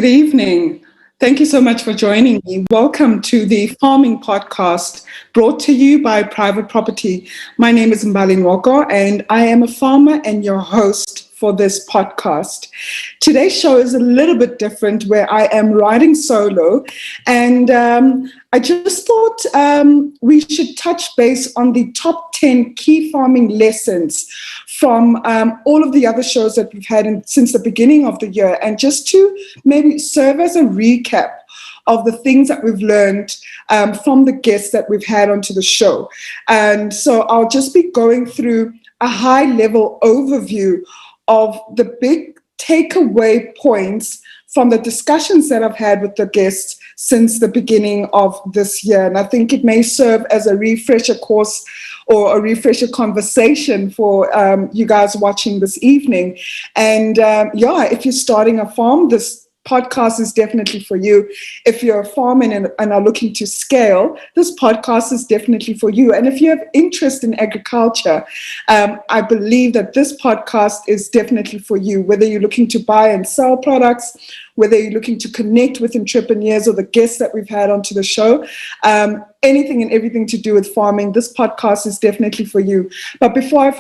Good evening. Thank you so much for joining me. Welcome to the Farming Podcast brought to you by Private Property. My name is Mbali, and I am a farmer and your host for this podcast. Today's show is a little bit different, where I am riding solo, and I just thought we should touch base on the top 10 key farming lessons from all of the other shows that we've had since the beginning of the year, and just to maybe serve as a recap of the things that we've learned from the guests that we've had onto the show. And so I'll just be going through a high-level overview of the big takeaway points from the discussions that I've had with the guests since the beginning of this year. And I think it may serve as a refresher course or a refresher conversation for you guys watching this evening. And if you're starting a farm, this podcast is definitely for you. If you're a farmer and are looking to scale, this podcast is definitely for you. And if you have interest in agriculture, I believe that this podcast is definitely for you, whether you're looking to buy and sell products, whether you're looking to connect with entrepreneurs or the guests that we've had onto the show, anything and everything to do with farming, this podcast is definitely for you. But before I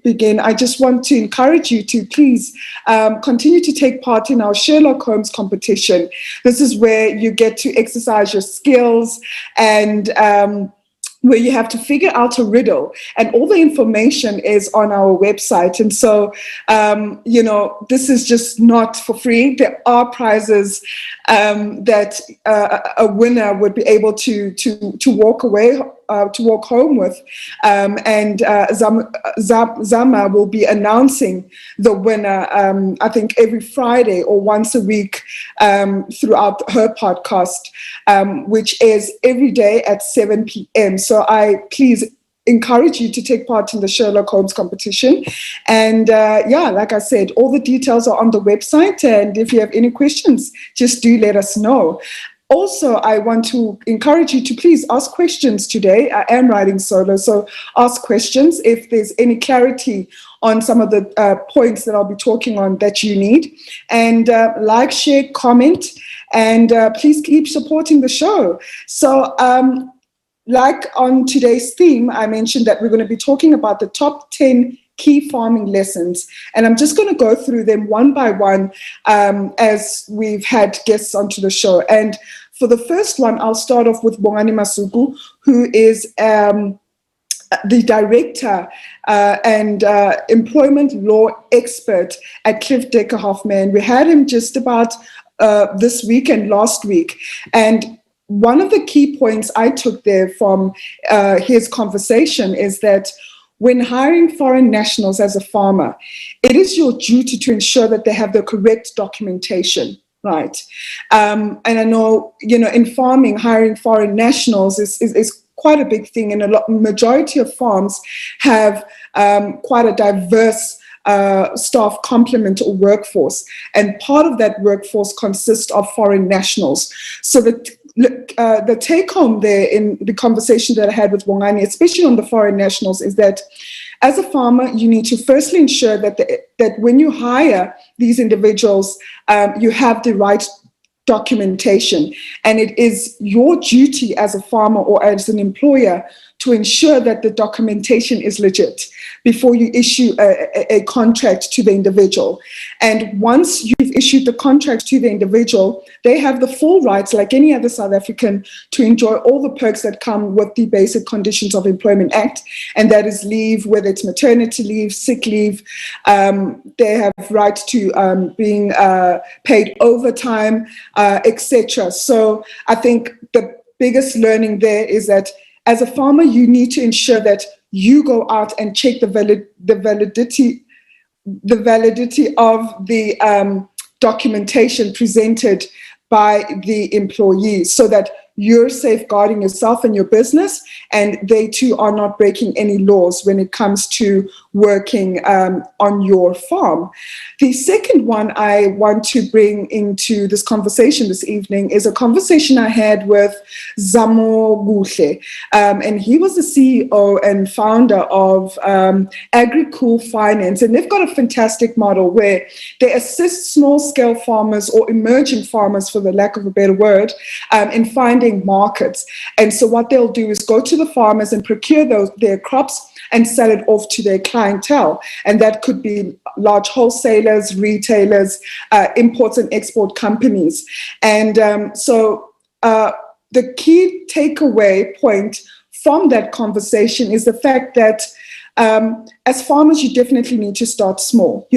begin, I just want to encourage you to please continue to take part in our Sherlock Holmes competition. This is where you get to exercise your skills and where you have to figure out a riddle, and all the information is on our website. And so, this is just not for free. There are prizes that a winner would be able to walk away, to walk home with. Zama will be announcing the winner, I think every Friday or once a week throughout her podcast, which is every day at 7 p.m. So I please encourage you to take part in the Sherlock Holmes competition. And like I said, all the details are on the website. And if you have any questions, just do let us know. Also, I want to encourage you to please ask questions today. I am riding solo, so ask questions if there's any clarity on some of the points that I'll be talking on that you need. And like, share, comment, and please keep supporting the show. So, like on today's theme, I mentioned that we're going to be talking about the top 10 key farming lessons. And I'm just going to go through them one by one as we've had guests onto the show. And for the first one, I'll start off with Bongani Masuku, who is the director and employment law expert at Cliff Decker Hoffman. We had him just about this week and last week. And one of the key points I took there from his conversation is that when hiring foreign nationals as a farmer, it is your duty to ensure that they have the correct documentation, right? And I know, in farming, hiring foreign nationals is quite a big thing, and majority of farms have quite a diverse staff complement or workforce, and part of that workforce consists of foreign nationals. So the take home there in the conversation that I had with Wongani, especially on the foreign nationals, is that as a farmer, you need to firstly ensure that when you hire these individuals, you have the right documentation, and it is your duty as a farmer or as an employer to ensure that the documentation is legit before you issue a contract to the individual. And once you've issued the contract to the individual, they have the full rights, like any other South African, to enjoy all the perks that come with the Basic Conditions of Employment Act, and that is leave, whether it's maternity leave, sick leave. They have right to being paid overtime, etc. So I think the biggest learning there is that as a farmer, you need to ensure that you go out and check the validity of the documentation presented by the employee, so that you're safeguarding yourself and your business, and they too are not breaking any laws when it comes to working on your farm. The second one I want to bring into this conversation this evening is a conversation I had with Zamo Guhle, and he was the CEO and founder of AgriCool Finance, and they've got a fantastic model where they assist small-scale farmers or emerging farmers, for the lack of a better word, in finding markets. And so what they'll do is go to the farmers and procure their crops and sell it off to their clientele. And that could be large wholesalers, retailers, imports and export companies. And the key takeaway point from that conversation is the fact that as farmers, you definitely need to start small.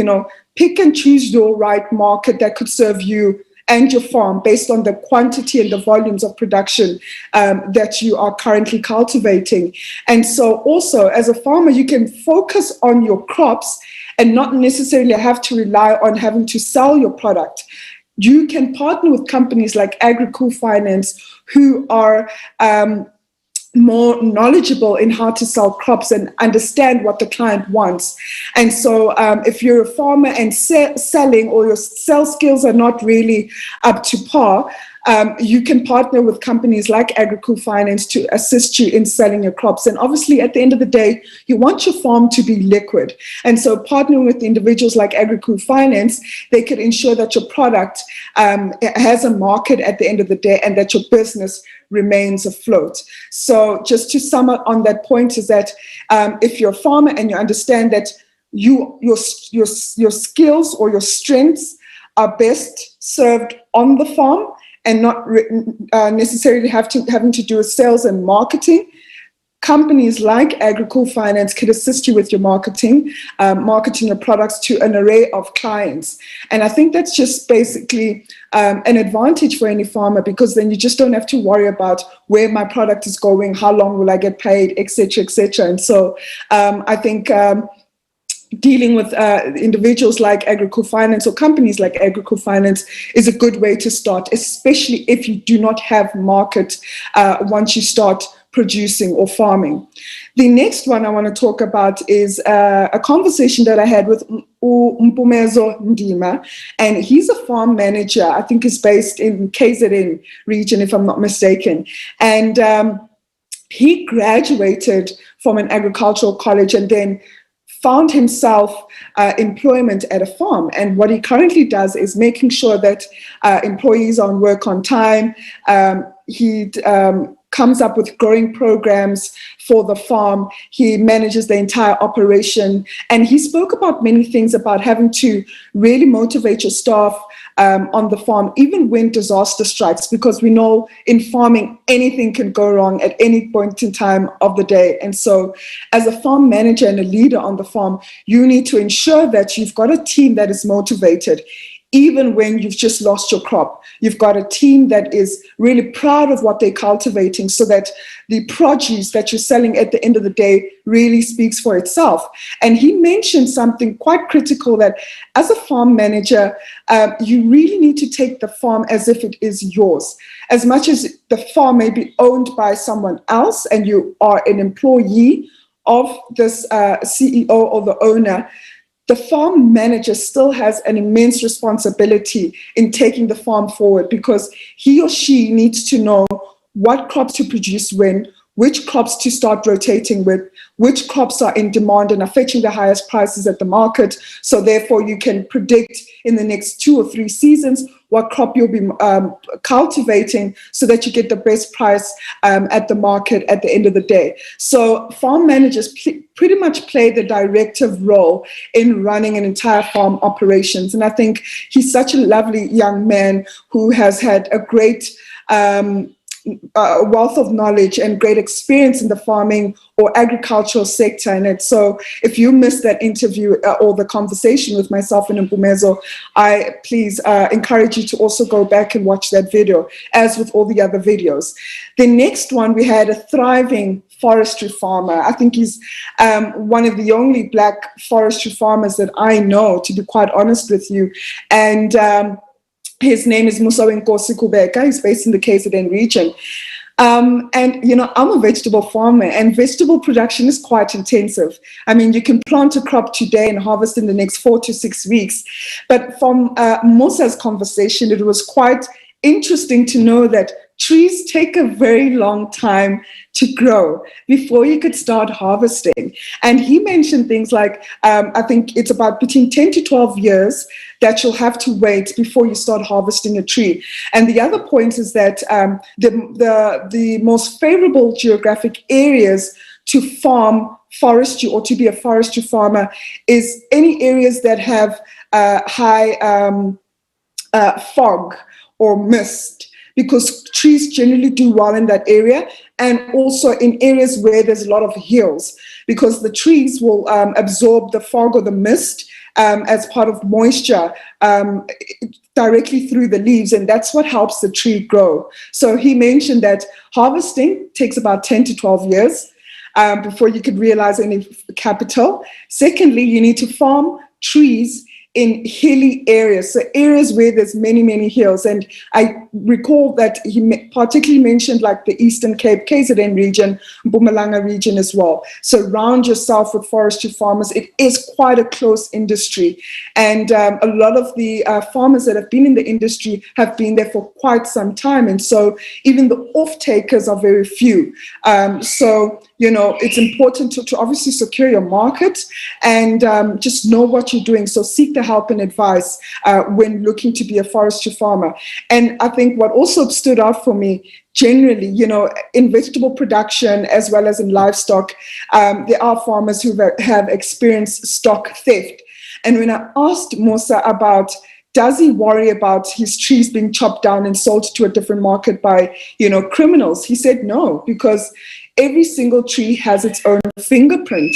Pick and choose your right market that could serve you and your farm based on the quantity and the volumes of production that you are currently cultivating. And so also, as a farmer, you can focus on your crops and not necessarily have to rely on having to sell your product. You can partner with companies like AgriCool Finance, who are more knowledgeable in how to sell crops and understand what the client wants. And so if you're a farmer and selling, or your sales skills are not really up to par, you can partner with companies like AgriCool Finance to assist you in selling your crops. And obviously, at the end of the day, you want your farm to be liquid. And so partnering with individuals like AgriCool Finance, they could ensure that your product has a market at the end of the day and that your business remains afloat. So just to sum up on that point is that if you're a farmer and you understand that your skills or your strengths are best served on the farm and not necessarily having to do with sales and marketing, companies like AgriCool Finance can assist you with your marketing your products to an array of clients. And I think that's just basically an advantage for any farmer, because then you just don't have to worry about where my product is going, how long will I get paid, et cetera, et cetera. And so I think dealing with individuals like AgriCool Finance or companies like AgriCool Finance is a good way to start, especially if you do not have market once you start producing or farming. The next one I want to talk about is a conversation that I had with Mpumezo Ndima, and he's a farm manager. I think he's based in KZN region, if I'm not mistaken. And he graduated from an agricultural college and then found himself employment at a farm. And what he currently does is making sure that employees are on work on time. He comes up with growing programs for the farm. He manages the entire operation. And he spoke about many things about having to really motivate your staff on the farm, even when disaster strikes, because we know in farming, anything can go wrong at any point in time of the day. And so as a farm manager and a leader on the farm, you need to ensure that you've got a team that is motivated. Even when you've just lost your crop, you've got a team that is really proud of what they're cultivating, so that the produce that you're selling at the end of the day really speaks for itself. And he mentioned something quite critical, that as a farm manager, you really need to take the farm as if it is yours. As much as the farm may be owned by someone else and you are an employee of this CEO or the owner, the farm manager still has an immense responsibility in taking the farm forward, because he or she needs to know what crops to produce when, which crops to start rotating with, which crops are in demand and are fetching the highest prices at the market. So therefore you can predict in the next 2 or 3 seasons what crop you'll be cultivating, so that you get the best price at the market at the end of the day. So farm managers pretty much play the directive role in running an entire farm operations. And I think he's such a lovely young man who has had a great wealth of knowledge and great experience in the farming or agricultural sector. And so if you missed that interview or the conversation with myself and Mpumezo, I please encourage you to also go back and watch that video, as with all the other videos. The next one, we had a thriving forestry farmer. I think he's one of the only Black forestry farmers that I know, to be quite honest with you. And His name is Musa Wenkosi Kubeka. He's based in the KZN region. And, you know, I'm a vegetable farmer, and vegetable production is quite intensive. I mean, you can plant a crop today and harvest in the next 4 to 6 weeks. But from Musa's conversation, it was quite interesting to know that trees take a very long time to grow before you could start harvesting. And he mentioned things like, I think it's about between 10 to 12 years that you'll have to wait before you start harvesting a tree. And the other point is that the most favorable geographic areas to farm forestry or to be a forestry farmer is any areas that have high fog or mist, because trees generally do well in that area, and also in areas where there's a lot of hills, because the trees will absorb the fog or the mist as part of moisture directly through the leaves, and that's what helps the tree grow. So he mentioned that harvesting takes about 10 to 12 years before you could realize any capital. Secondly, you need to farm trees in hilly areas, so areas where there's many, many hills. And I recall that he particularly mentioned like the Eastern Cape, KZN region, Mpumalanga region as well. Surround yourself with forestry farmers. It is quite a close industry. And a lot of the farmers that have been in the industry have been there for quite some time. And so even the off-takers are very few. So, you know, it's important to obviously secure your market and just know what you're doing. So seek the help and advice when looking to be a forestry farmer. And I think what also stood out for me generally, you know, in vegetable production as well as in livestock, there are farmers who have experienced stock theft. And when I asked Musa about, does he worry about his trees being chopped down and sold to a different market by, you know, criminals? He said no, because every single tree has its own fingerprint.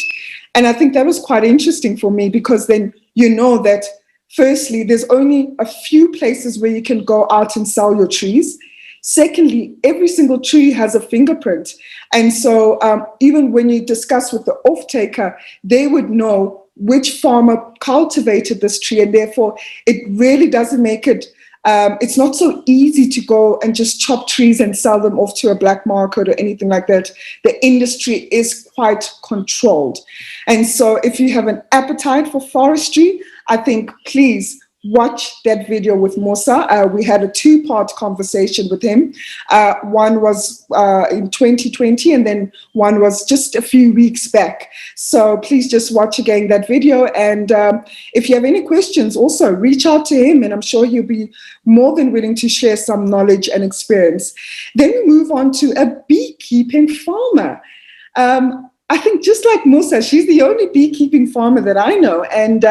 And I think that was quite interesting for me, because then you know that firstly, there's only a few places where you can go out and sell your trees. Secondly, every single tree has a fingerprint. And so even when you discuss with the off-taker, they would know which farmer cultivated this tree, and therefore it really doesn't make it it's not so easy to go and just chop trees and sell them off to a black market or anything like that. The industry is quite controlled. And so if you have an appetite for forestry, I think please watch that video with Musa. We had a 2-part conversation with him. One was in 2020, and then one was just a few weeks back. So please just watch again that video. And if you have any questions, also reach out to him, and I'm sure he'll be more than willing to share some knowledge and experience. Then we move on to a beekeeping farmer. I think just like Musa, she's the only beekeeping farmer that I know. And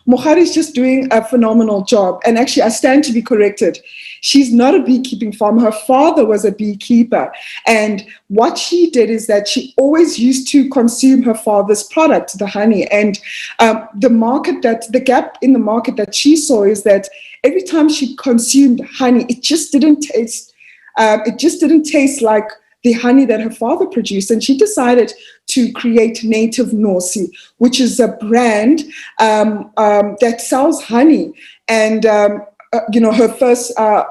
Mohari is just doing a phenomenal job. And actually, I stand to be corrected. She's not a beekeeping farmer. Her father was a beekeeper. And what she did is that she always used to consume her father's product, the honey. And the gap in the market that she saw is that every time she consumed honey, it just didn't taste like the honey that her father produced. And she decided to create Native Nosi, which is a brand that sells honey. And her first her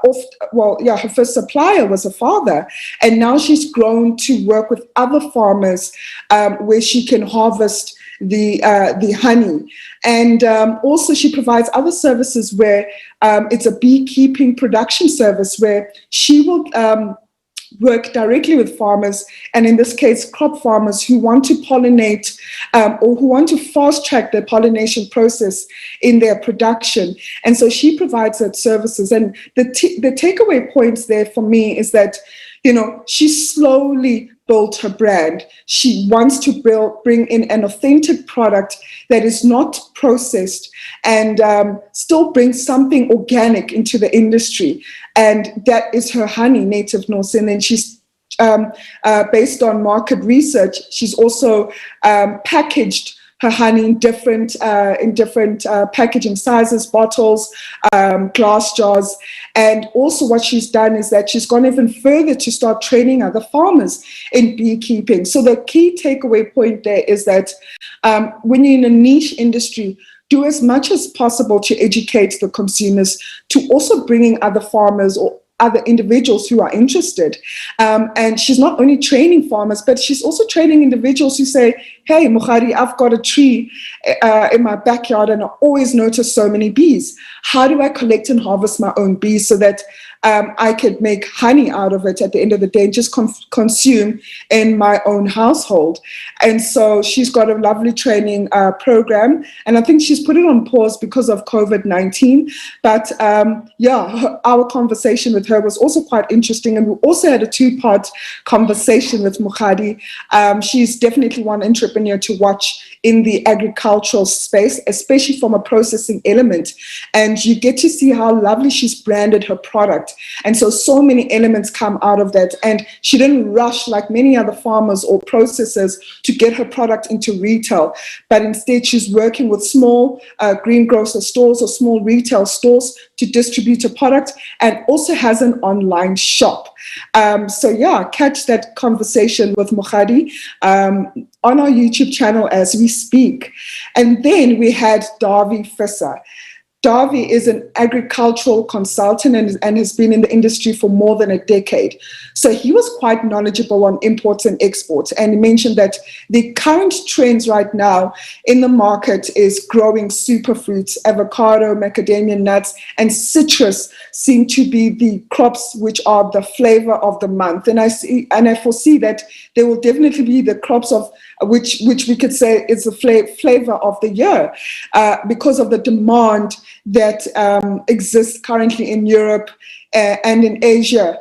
first supplier was her father, and now she's grown to work with other farmers where she can harvest the honey. And also she provides other services where it's a beekeeping production service where she will work directly with farmers, and in this case, crop farmers who want to pollinate or who want to fast track the pollination process in their production. And so she provides that services. And the takeaway points there for me is that, she slowly built her brand. She wants to bring in an authentic product that is not processed and still bring something organic into the industry. And that is her honey, Native Nosi. And then she's, based on market research, she's also packaged her honey in different packaging sizes, bottles, glass jars. And also what she's done is that she's gone even further to start training other farmers in beekeeping. So the key takeaway point there is that when you're in a niche industry, do as much as possible to educate the consumers, to also bringing other farmers or other individuals who are interested. And she's not only training farmers, but she's also training individuals who say, hey, Mukhari, I've got a tree in my backyard and I always notice so many bees. How do I collect and harvest my own bees so that I could make honey out of it at the end of the day and just consume in my own household? And so she's got a lovely training program, and I think she's put it on pause because of COVID-19. But our conversation with her was also quite interesting, and we also had a two-part conversation with Mukhari. She's definitely one entrepreneur to watch in the agricultural space, especially from a processing element. And you get to see how lovely she's branded her product. And so many elements come out of that. And she didn't rush like many other farmers or processors to get her product into retail, but instead she's working with small greengrocer stores or small retail stores to distribute her product, and also has an online shop. Catch that conversation with Mukhari on our YouTube channel as we speak. And then we had Davi Fisa. Davi is an agricultural consultant and has been in the industry for more than a decade. So he was quite knowledgeable on imports and exports. And he mentioned that the current trends right now in the market is growing superfruits, avocado, macadamia nuts, and citrus seem to be the crops which are the flavor of the month. And I foresee that there will definitely be the crops of which we could say is the flavor of the year because of the demand that exists currently in Europe and in Asia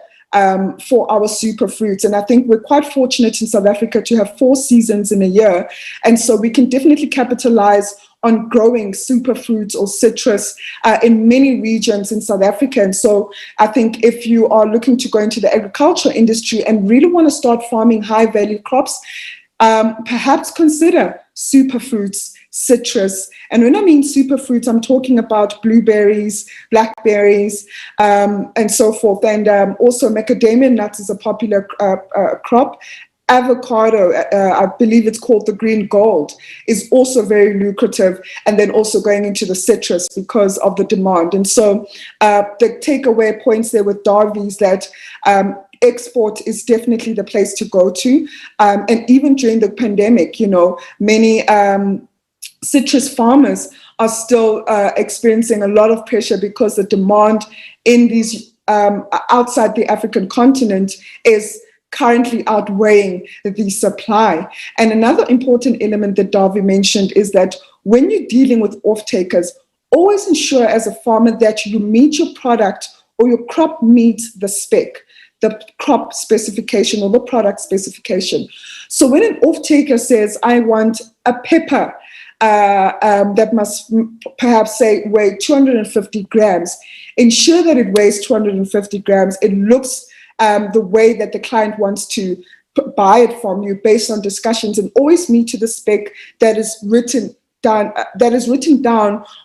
for our superfruits. And I think we're quite fortunate in South Africa to have 4 seasons in a year. And so we can definitely capitalize on growing superfruits or citrus in many regions in South Africa. And so I think if you are looking to go into the agriculture industry and really want to start farming high value crops, perhaps consider superfruits, citrus. And when I mean superfruits, I'm talking about blueberries, blackberries, and so forth. And also macadamia nuts is a popular crop. Avocado, I believe it's called the green gold, is also very lucrative, and then also going into the citrus because of the demand. And so the takeaway points there with Davi is that export is definitely the place to go to. And even during the pandemic, many citrus farmers are still experiencing a lot of pressure because the demand in these outside the African continent is currently outweighing the supply. And another important element that Davi mentioned is that when you're dealing with off-takers, always ensure as a farmer that you meet your product or your crop meets the spec, the crop specification or the product specification. So when an off-taker says, I want a pepper that must perhaps say weigh 250 grams, ensure that it weighs 250 grams. It looks the way that the client wants to buy it from you based on discussions, and always meet to the spec that is written down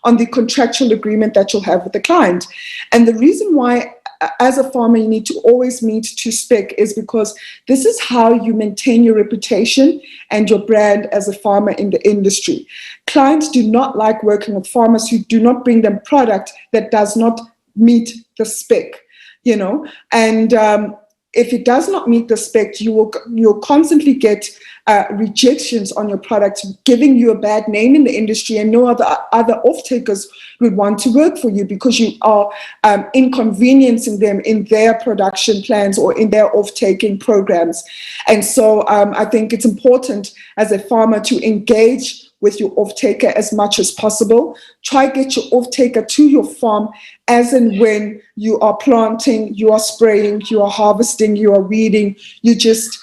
on the contractual agreement that you'll have with the client. And the reason why as a farmer you need to always meet to spec is because this is how you maintain your reputation and your brand as a farmer in the industry. Clients do not like working with farmers who do not bring them product that does not meet the spec. And if it does not meet the spec, you'll constantly get rejections on your product, giving you a bad name in the industry, and no other off-takers would want to work for you because you are inconveniencing them in their production plans or in their off-taking programs. And so I think it's important as a farmer to engage with your off-taker as much as possible. Try get your off-taker to your farm as and when you are planting, you are spraying, you are harvesting, you are weeding, you're just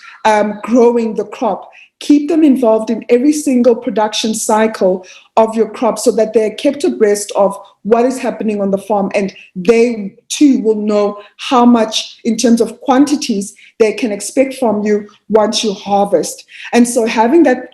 growing the crop. Keep them involved in every single production cycle of your crop so that they're kept abreast of what is happening on the farm, and they too will know how much in terms of quantities they can expect from you once you harvest. And so having that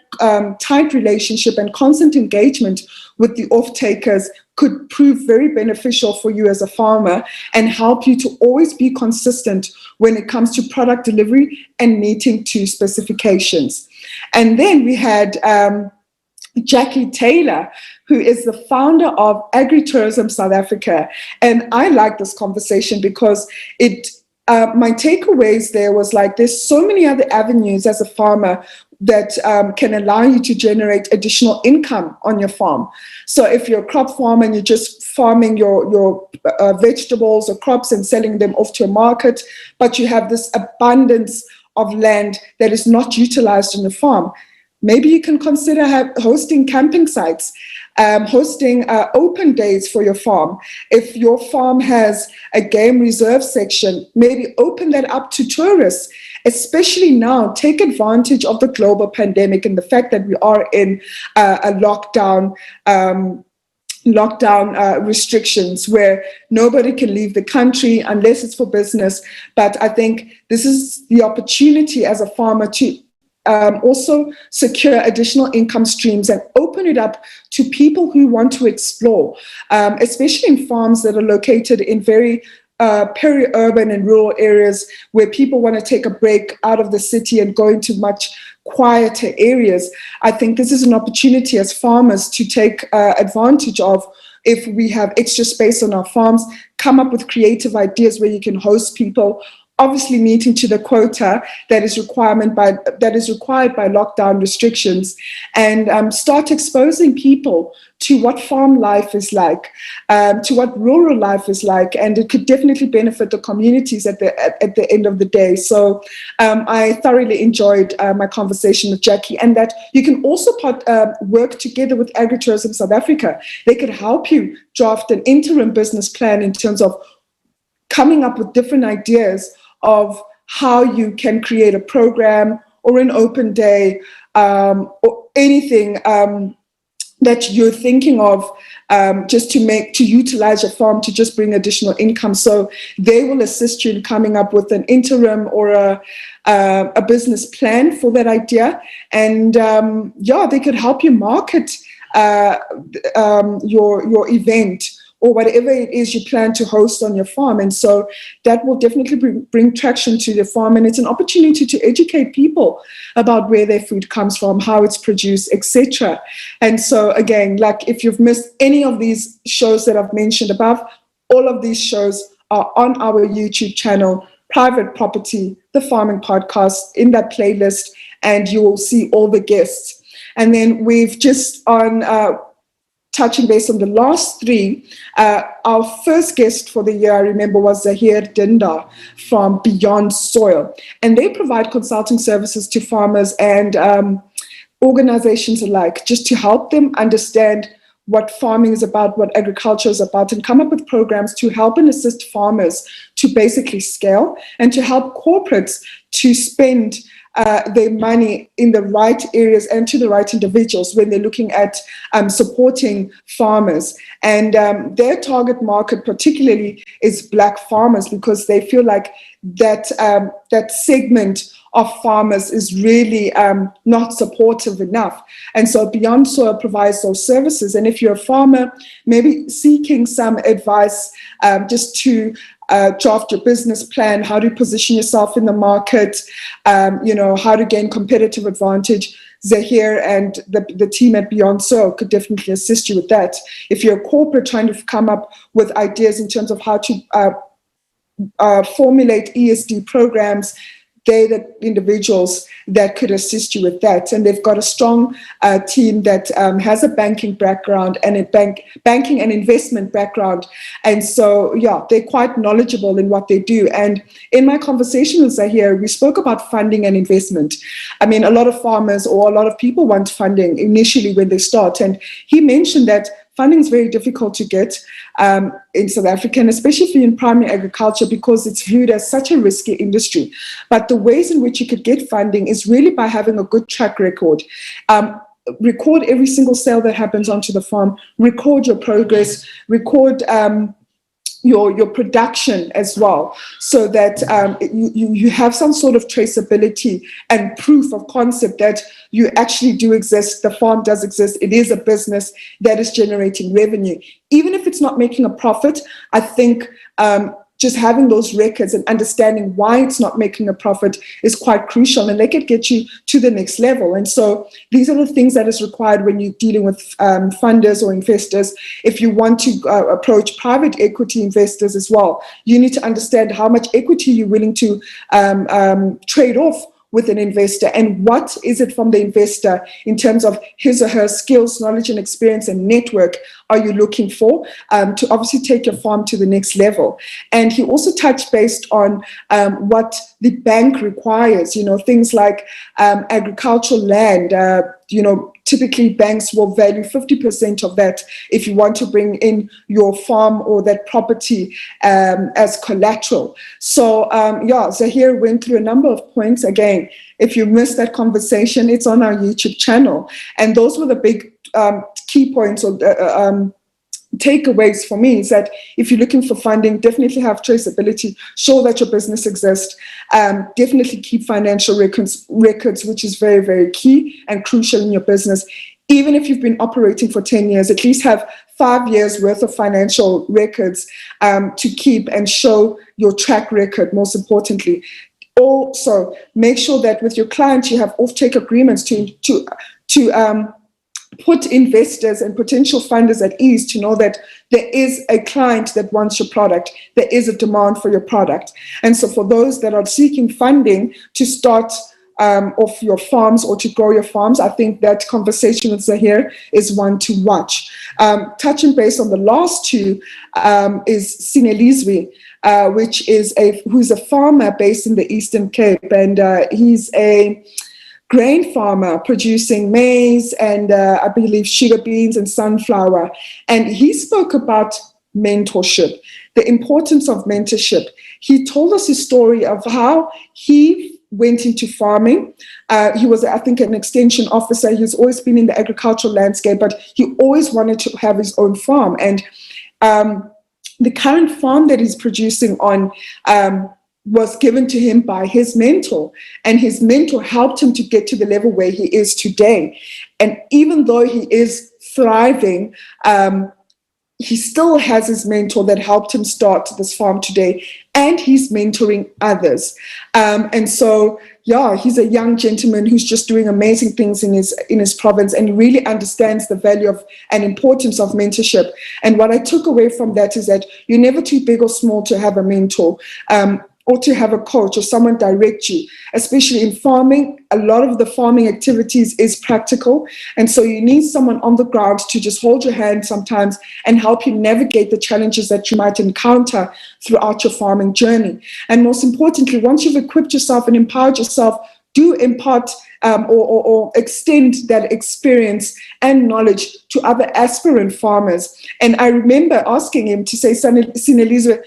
tight relationship and constant engagement with the off-takers could prove very beneficial for you as a farmer and help you to always be consistent when it comes to product delivery and meeting to specifications. And then we had Jackie Taylor, who is the founder of Agritourism South Africa. And I like this conversation because my takeaways there was like, there's so many other avenues as a farmer that can allow you to generate additional income on your farm. So if you're a crop farmer and you're just farming your vegetables or crops and selling them off to a market, but you have this abundance of land that is not utilized on the farm, maybe you can consider hosting camping sites, hosting open days for your farm. If your farm has a game reserve section, maybe open that up to tourists. Especially now, take advantage of the global pandemic and the fact that we are in a lockdown restrictions where nobody can leave the country unless it's for business. But I think this is the opportunity as a farmer to also secure additional income streams and open it up to people who want to explore, especially in farms that are located in very peri-urban and rural areas where people want to take a break out of the city and go into much quieter areas. I think this is an opportunity as farmers to take advantage of. If we have extra space on our farms, come up with creative ideas where you can host people, obviously meeting to the quota that is required by lockdown restrictions, and start exposing people to what farm life is like, to what rural life is like, and it could definitely benefit the communities at the end of the day. So I thoroughly enjoyed my conversation with Jackie, and that you can also work together with Agritourism South Africa. They could help you draft an interim business plan in terms of coming up with different ideas of how you can create a program or an open day or anything that you're thinking of, just to utilize your farm to just bring additional income. So they will assist you in coming up with an interim or a business plan for that idea. And they could help you market your event or whatever it is you plan to host on your farm. And so that will definitely bring traction to the farm. And it's an opportunity to educate people about where their food comes from, how it's produced, etc. And so again, like if you've missed any of these shows that I've mentioned above, all of these shows are on our YouTube channel, Private Property, the Farming Podcast, in that playlist, and you will see all the guests. And then we've just touching base on the last three, our first guest for the year, I remember, was Zahir Dinda from Beyond Soil. And they provide consulting services to farmers and organizations alike, just to help them understand what farming is about, what agriculture is about, and come up with programs to help and assist farmers to basically scale, and to help corporates to spend their money in the right areas and to the right individuals when they're looking at supporting farmers. And their target market particularly is Black farmers, because they feel like that segment of farmers is really not supportive enough. And so Beyond Soil provides those services. And if you're a farmer, maybe seeking some advice just to draft your business plan, how to position yourself in the market, how to gain competitive advantage, Zahir and the team at Beyond Soil could definitely assist you with that. If you're a corporate trying to come up with ideas in terms of how to formulate ESD programs, they're the individuals that could assist you with that. And they've got a strong team that has a banking background and a banking and investment background. And so, they're quite knowledgeable in what they do. And in my conversation with Zahir, we spoke about funding and investment. I mean, a lot of farmers or a lot of people want funding initially when they start. And he mentioned that funding is very difficult to get in South Africa, and especially if you're in primary agriculture, because it's viewed as such a risky industry. But the ways in which you could get funding is really by having a good track record. Record every single sale that happens onto the farm, record your progress, record your production as well, so that you have some sort of traceability and proof of concept that you actually do exist, the farm does exist, it is a business that is generating revenue. Even if it's not making a profit, I think just having those records and understanding why it's not making a profit is quite crucial, and they could get you to the next level. And so these are the things that is required when you're dealing with funders or investors. If you want to approach private equity investors as well, you need to understand how much equity you're willing to trade off with an investor, and what is it from the investor in terms of his or her skills, knowledge and experience and network are you looking for to obviously take your farm to the next level. And he also touched based on what the bank requires, things like agricultural land. Typically banks will value 50% of that if you want to bring in your farm or that property as collateral. So Zahir went through a number of points. Again, if you missed that conversation, it's on our YouTube channel. And those were the big key points or takeaways for me, is that if you're looking for funding, definitely have traceability, show that your business exists, definitely keep financial records, which is very, very key and crucial in your business. Even if you've been operating for 10 years, at least have 5 years worth of financial records to keep and show your track record, most importantly. Also, make sure that with your clients, you have offtake agreements to put investors and potential funders at ease, to know that there is a client that wants your product, there is a demand for your product. And so for those that are seeking funding to start off your farms or to grow your farms, I think that conversation with Zahir is one to watch. Touching base on the last two is Sinelizwe, who's a farmer based in the Eastern Cape, and he's a grain farmer producing maize and I believe sugar beans and sunflower. And he spoke about mentorship, the importance of mentorship. He told us his story of how he went into farming. He was, I think, an extension officer. He's always been in the agricultural landscape, but he always wanted to have his own farm. And the current farm that he's producing on was given to him by his mentor, and his mentor helped him to get to the level where he is today. And even though he is thriving, he still has his mentor that helped him start this farm today, and he's mentoring others. And so, he's a young gentleman who's just doing amazing things in his province, and he really understands the value of and importance of mentorship. And what I took away from that is that you're never too big or small to have a mentor. Or to have a coach or someone direct you, especially in farming. A lot of the farming activities is practical. And so you need someone on the ground to just hold your hand sometimes and help you navigate the challenges that you might encounter throughout your farming journey. And most importantly, once you've equipped yourself and empowered yourself, do impart or extend that experience and knowledge to other aspirant farmers. And I remember asking him to say, Sinelizwe,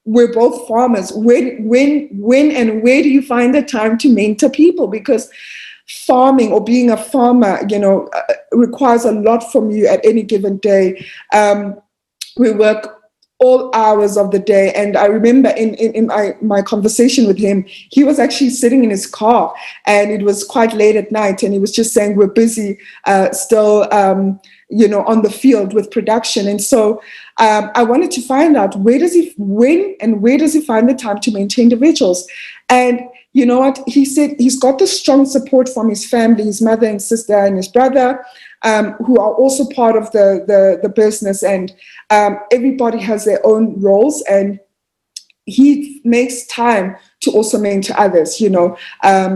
we're both farmers. When and where do you find the time to mentor people? Because farming or being a farmer, requires a lot from you at any given day. We work all hours of the day. And I remember in my conversation with him, he was actually sitting in his car, and it was quite late at night, and he was just saying, we're busy still, on the field with production. And so I wanted to find out where does he find the time to mentor individuals? And you know what? He said he's got the strong support from his family, his mother and sister and his brother, who are also part of the business. And everybody has their own roles, and he makes time to also mentor others,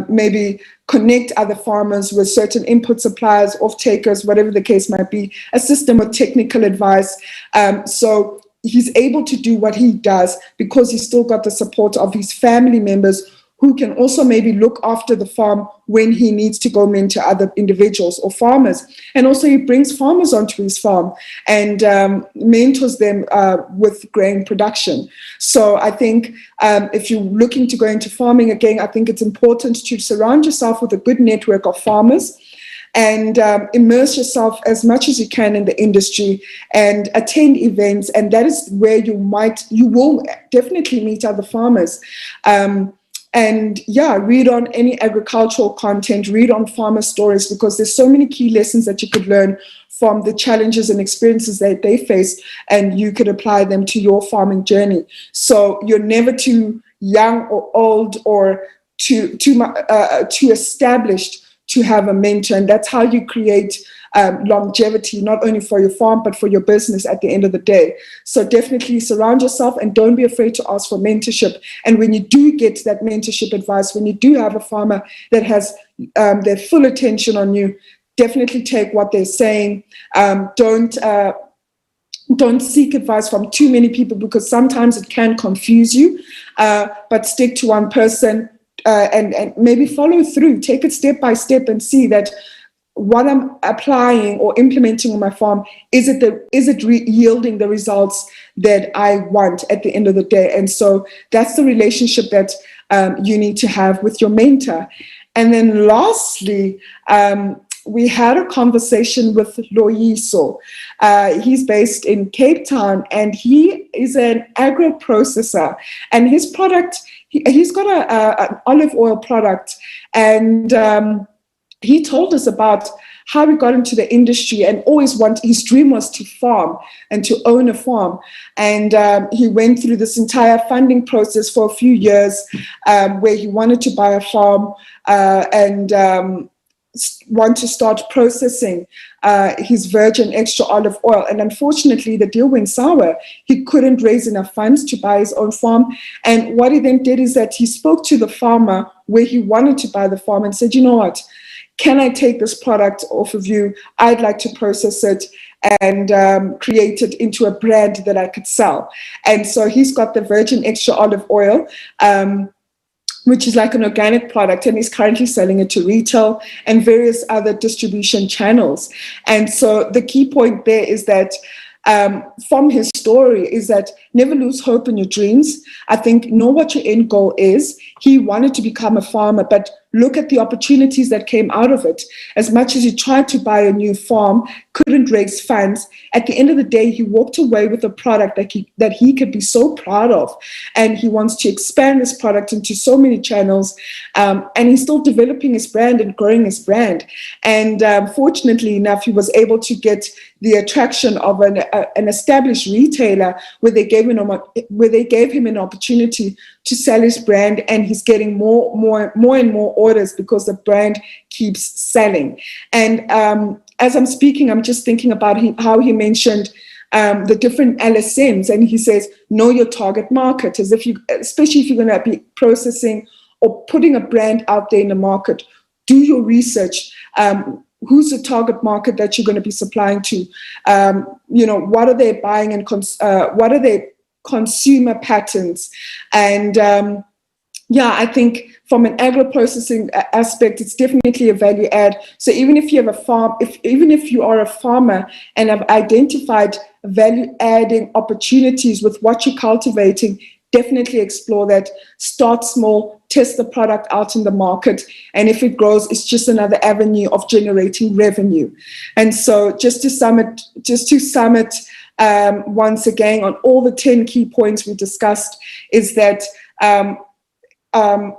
maybe connect other farmers with certain input suppliers, off-takers, whatever the case might be, assist them with technical advice. So he's able to do what he does because he's still got the support of his family members who can also maybe look after the farm when he needs to go mentor other individuals or farmers. And also he brings farmers onto his farm and mentors them with grain production. So I think if you're looking to go into farming again, I think it's important to surround yourself with a good network of farmers and immerse yourself as much as you can in the industry and attend events. And that is where you will definitely meet other farmers. And read on any agricultural content, read on farmer stories, because there's so many key lessons that you could learn from the challenges and experiences that they face, and you could apply them to your farming journey. So you're never too young or old or too established to have a mentor, and that's how you create longevity, not only for your farm, but for your business at the end of the day. So definitely surround yourself and don't be afraid to ask for mentorship. And when you do get that mentorship advice, when you do have a farmer that has their full attention on you, definitely take what they're saying. Don't seek advice from too many people, because sometimes it can confuse you, but stick to one person and maybe follow through. Take it step by step and see that what I'm applying or implementing on my farm, is it yielding the results that I want at the end of the day? And so that's the relationship that you need to have with your mentor. And then lastly, we had a conversation with Loyiso. He's based in Cape Town, and he is an agro processor. And his product, he's got an olive oil product, and he told us about how he got into the industry and his dream was to farm and to own a farm. And he went through this entire funding process for a few years, where he wanted to buy a farm and want to start processing his virgin extra olive oil. And unfortunately, the deal went sour. He couldn't raise enough funds to buy his own farm. And what he then did is that he spoke to the farmer where he wanted to buy the farm and said, you know what, can I take this product off of you? I'd like to process it and create it into a brand that I could sell. And so he's got the virgin extra olive oil, which is like an organic product, and he's currently selling it to retail and various other distribution channels. And so the key point there is that from his story is that never lose hope in your dreams. I think know what your end goal is. He wanted to become a farmer, but look at the opportunities that came out of it. As much as he tried to buy a new farm, couldn't raise funds, at the end of the day, he walked away with a product that he could be so proud of. And he wants to expand this product into so many channels. And he's still developing his brand and growing his brand. And fortunately enough, he was able to get the attraction of an established retailer where they gave him an opportunity to sell his brand, and he's getting more and more orders because the brand keeps selling. And as I'm speaking, I'm just thinking about how he mentioned the different LSMs, and he says, know your target market, as if especially if you're going to be processing or putting a brand out there in the market, do your research. Who's the target market that you're going to be supplying to? What are they buying and what are their consumer patterns? And I think from an agro-processing aspect, it's definitely a value add. So even if you have a farm, even if you are a farmer and have identified value-adding opportunities with what you're cultivating, definitely explore that. Start small, test the product out in the market, and if it grows, it's just another avenue of generating revenue. And so just to sum it once again on all the 10 key points we discussed is that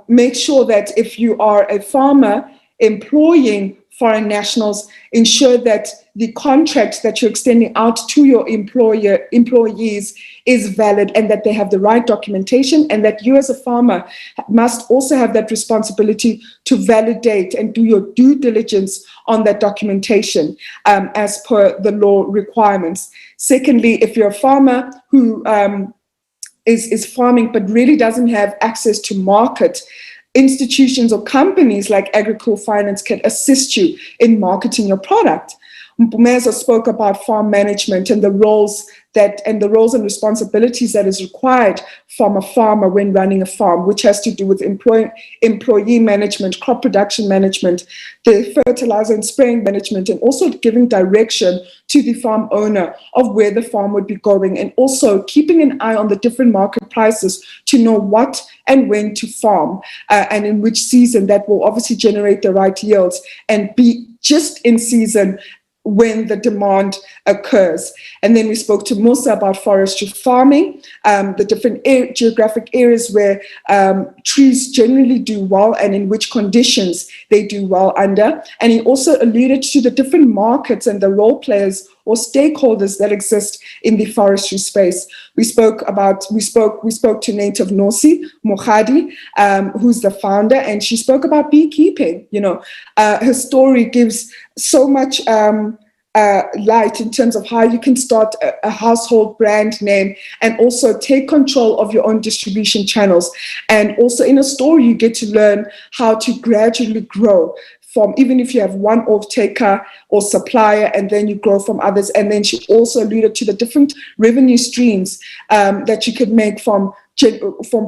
make sure that if you are a farmer employing foreign nationals, ensure that the contract that you're extending out to your employees is valid and that they have the right documentation, and that you as a farmer must also have that responsibility to validate and do your due diligence on that documentation as per the law requirements. Secondly, if you're a farmer who is farming but really doesn't have access to market, institutions or companies like Agricool Finance can assist you in marketing your product. Mpumezo spoke about farm management and the roles and responsibilities that is required from a farmer when running a farm, which has to do with employee management, crop production management, the fertilizer and spraying management, and also giving direction to the farm owner of where the farm would be going, and also keeping an eye on the different market prices to know what and when to farm and in which season. That will obviously generate the right yields and be just in season when the demand occurs. And then we spoke to Musa about forestry farming, the different geographic areas where trees generally do well and in which conditions they do well under. And he also alluded to the different markets and the role players or stakeholders that exist in the forestry space. We spoke to native Nosi Mohadi, who's the founder, and she spoke about beekeeping. Her story gives so much light in terms of how you can start a household brand name and also take control of your own distribution channels. And also in a story, you get to learn how to gradually grow from, even if you have one off-taker or supplier, and then you grow from others. And then she also alluded to the different revenue streams that you could make from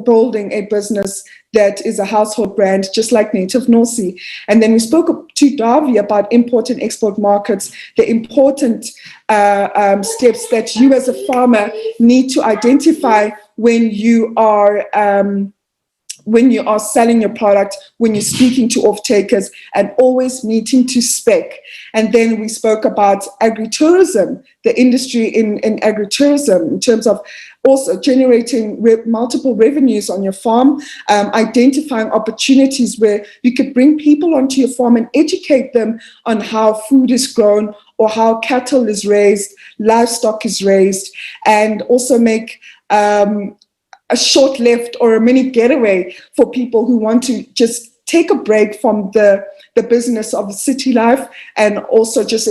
building a business that is a household brand, just like Native Nosi. And then we spoke to Davi about import and export markets, the important steps that you as a farmer need to identify when you are selling your product, when you're speaking to off-takers, and always meeting to spec. And then we spoke about agritourism, the industry in agritourism, in terms of also generating multiple revenues on your farm, identifying opportunities where you could bring people onto your farm and educate them on how food is grown or how cattle is raised, livestock is raised, and also make a short lift or a mini getaway for people who want to just take a break from the business of city life and also just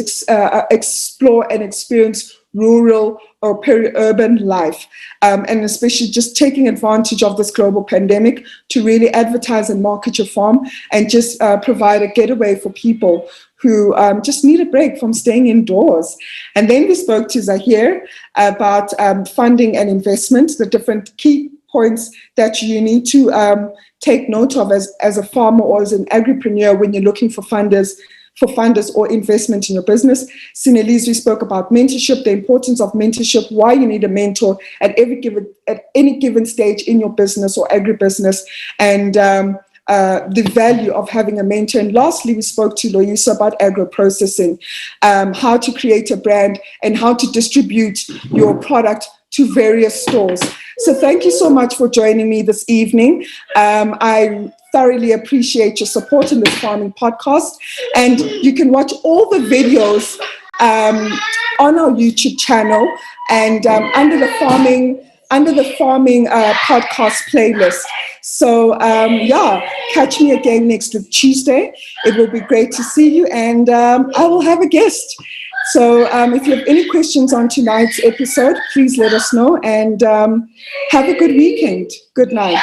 explore and experience rural or peri-urban life, and especially just taking advantage of this global pandemic to really advertise and market your farm and just provide a getaway for people who just need a break from staying indoors. And then we spoke to Zahir about funding and investment, the different key points that you need to take note of as a farmer or as an agripreneur when you're looking for funders or investment in your business. Sinelise, we spoke about mentorship, the importance of mentorship, why you need a mentor at any given stage in your business or agribusiness, and the value of having a mentor. And lastly, we spoke to Loisa about agro-processing, how to create a brand and how to distribute your product to various stores. So thank you so much for joining me this evening. I thoroughly appreciate your support in this farming podcast. And you can watch all the videos on our YouTube channel and under the farming podcast playlist. So catch me again next week, Tuesday. It will be great to see you, and I will have a guest. So if you have any questions on tonight's episode, please let us know, and have a good weekend. Good night.